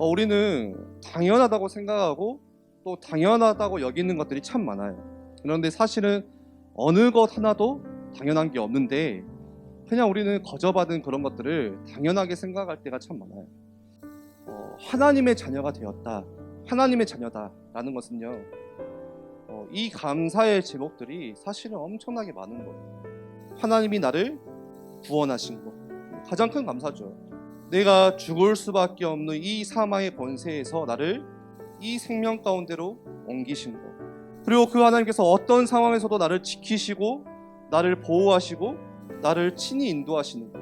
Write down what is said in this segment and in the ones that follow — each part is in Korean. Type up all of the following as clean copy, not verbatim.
우리는 당연하다고 생각하고 또 당연하다고 여기는 것들이 참 많아요. 그런데 사실은 어느 것 하나도 당연한 게 없는데 그냥 우리는 거저받은 그런 것들을 당연하게 생각할 때가 참 많아요. 하나님의 자녀가 되었다, 하나님의 자녀다라는 것은요, 이 감사의 제목들이 사실은 엄청나게 많은 거예요. 하나님이 나를 구원하신 것, 가장 큰 감사죠. 내가 죽을 수밖에 없는 이 사망의 권세에서 나를 이 생명 가운데로 옮기신 것, 그리고 그 하나님께서 어떤 상황에서도 나를 지키시고 나를 보호하시고 나를 친히 인도하시는 것,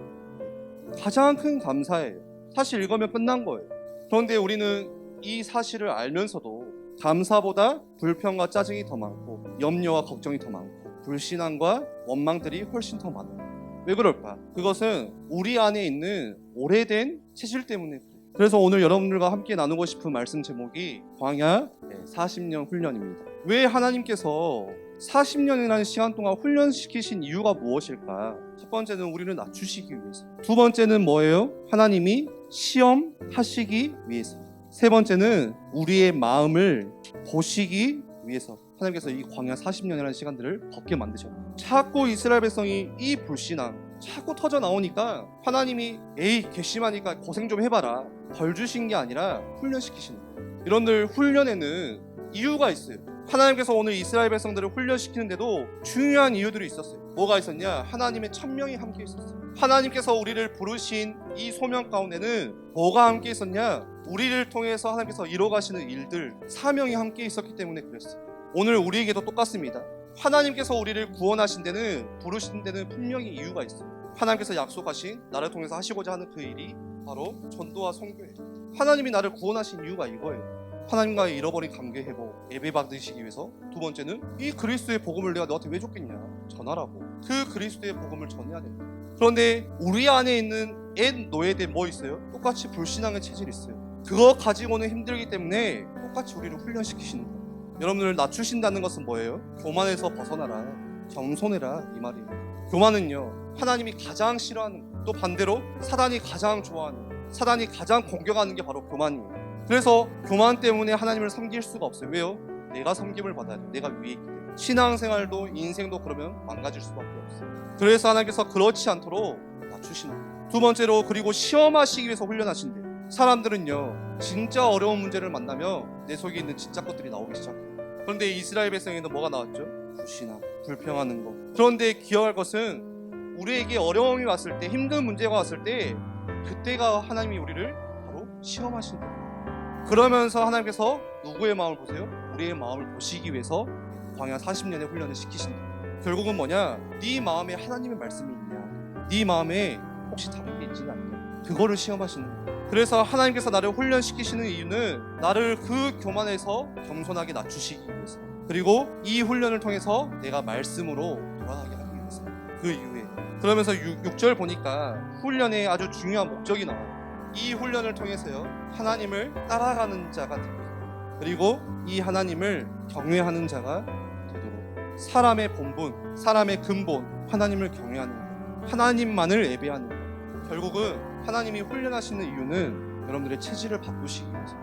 가장 큰 감사예요. 사실 이거면 끝난 거예요. 그런데 우리는 이 사실을 알면서도 감사보다 불평과 짜증이 더 많고 염려와 걱정이 더 많고 불신앙과 원망들이 훨씬 더 많아요. 왜 그럴까? 그것은 우리 안에 있는 오래된 체질 때문에 그래요. 그래서 오늘 여러분들과 함께 나누고 싶은 말씀 제목이 광야 40년 훈련입니다. 왜 하나님께서 40년이라는 시간 동안 훈련시키신 이유가 무엇일까? 첫 번째는 우리를 낮추시기 위해서, 두 번째는 뭐예요? 하나님이 시험하시기 위해서, 세 번째는 우리의 마음을 보시기 위해서 하나님께서 이 광야 40년이라는 시간들을 걷게 만드셨고, 자꾸 이스라엘 백성이 이 불신앙 자꾸 터져 나오니까 하나님이 에이 괘씸하니까 고생 좀 해봐라, 벌 주신 게 아니라 훈련시키시는 거예요. 여러분들, 훈련에는 이유가 있어요. 하나님께서 오늘 이스라엘 백성들을 훈련시키는데도 중요한 이유들이 있었어요. 뭐가 있었냐? 하나님의 천명이 함께 있었어요. 하나님께서 우리를 부르신 이 소명 가운데는 뭐가 함께 있었냐? 우리를 통해서 하나님께서 이뤄가시는 일들, 사명이 함께 있었기 때문에 그랬어요. 오늘 우리에게도 똑같습니다. 하나님께서 우리를 구원하신 데는, 부르신 데는 분명히 이유가 있어요. 하나님께서 약속하신 나를 통해서 하시고자 하는 그 일이 바로 전도와 선교예요. 하나님이 나를 구원하신 이유가 이거예요. 하나님과의 잃어버린 관계 회복, 예배 받으시기 위해서. 두 번째는 이 그리스도의 복음을 내가 너한테 왜 줬겠냐? 전하라고. 그 그리스도의 복음을 전해야 됩니다. 그런데 우리 안에 있는 옛 노예들 뭐 있어요? 똑같이 불신앙의 체질이 있어요. 그거 가지고는 힘들기 때문에 똑같이 우리를 훈련시키시는 거예요. 여러분을 낮추신다는 것은 뭐예요? 교만에서 벗어나라, 겸손해라, 이 말이에요. 교만은요, 하나님이 가장 싫어하는 거, 또 반대로 사단이 가장 좋아하는 거, 사단이 가장 공격하는 게 바로 교만이에요. 그래서 교만 때문에 하나님을 섬길 수가 없어요. 왜요? 내가 섬김을 받아야 돼요. 내가 위에 있기 때문에. 신앙생활도 인생도 그러면 망가질 수밖에 없어요. 그래서 하나님께서 그렇지 않도록 낮추시는 거예요. 두 번째로, 그리고 시험하시기 위해서 훈련하신대요. 사람들은요, 진짜 어려운 문제를 만나면 내 속에 있는 진짜 것들이 나오기 시작해요. 그런데 이스라엘 백성에는 뭐가 나왔죠? 불신앙, 불평하는 거. 그런데 기억할 것은, 우리에게 어려움이 왔을 때, 힘든 문제가 왔을 때, 그때가 하나님이 우리를 바로 시험하신다. 그러면서 하나님께서 누구의 마음을 보세요? 우리의 마음을 보시기 위해서 광야 40년의 훈련을 시키신다. 결국은 뭐냐? 네 마음에 하나님의 말씀이 있냐? 네 마음에 혹시 다른 게 있지는 않냐? 그거를 시험하시는 거예요. 그래서 하나님께서 나를 훈련시키시는 이유는 나를 그 교만에서 겸손하게 낮추시기 위해서, 그리고 이 훈련을 통해서 내가 말씀으로 돌아가게 하기 위해서, 그 이유에. 그러면서 6절 보니까 훈련에 아주 중요한 목적이 나와요. 이 훈련을 통해서요, 하나님을 따라가는 자가 되고, 그리고 이 하나님을 경외하는 자가 되도록, 사람의 본분, 사람의 근본, 하나님을 경외하는 것, 하나님만을 예배하는 것. 결국은 하나님이 훈련하시는 이유는 여러분들의 체질을 바꾸시기 위해서.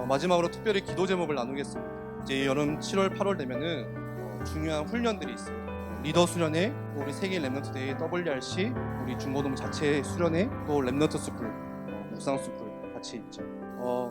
마지막으로 특별히 기도 제목을 나누겠습니다. 이제 여름 7월 8월 되면은 중요한 훈련들이 있어요. 리더 수련회, 또 우리 세계 랩넌트 대회 WRC, 우리 중고등 자체 수련회, 또 랩넌트 스쿨, 묵상 스쿨 같이 있죠.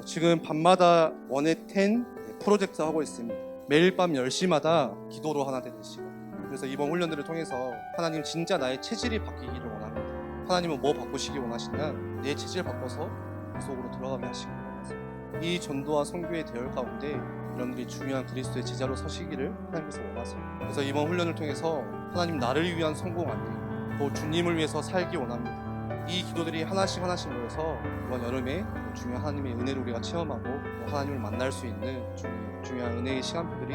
지금 밤마다 원의 10 프로젝트 하고 있습니다. 매일 밤 10시마다 기도로 하나 되는 시간. 그래서 이번 훈련들을 통해서 하나님 진짜 나의 체질이 바뀌기를 원합니다. 하나님은 뭐 바꾸시기 원하시냐? 내 체질 바꿔서 그 속으로 들어가게 하시기 원하세요. 이 전도와 선교의 대열 가운데 여러분들이 중요한 그리스도의 제자로 서시기를 하나님께서 원하세요. 그래서 이번 훈련을 통해서 하나님 나를 위한 성공 안돼, 또 주님을 위해서 살기 원합니다. 이 기도들이 하나씩 모여서 이번 여름에 중요한 하나님의 은혜를 우리가 체험하고 또 하나님을 만날 수 있는 중요한 은혜의 시간표들이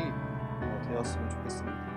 되었으면 좋겠습니다.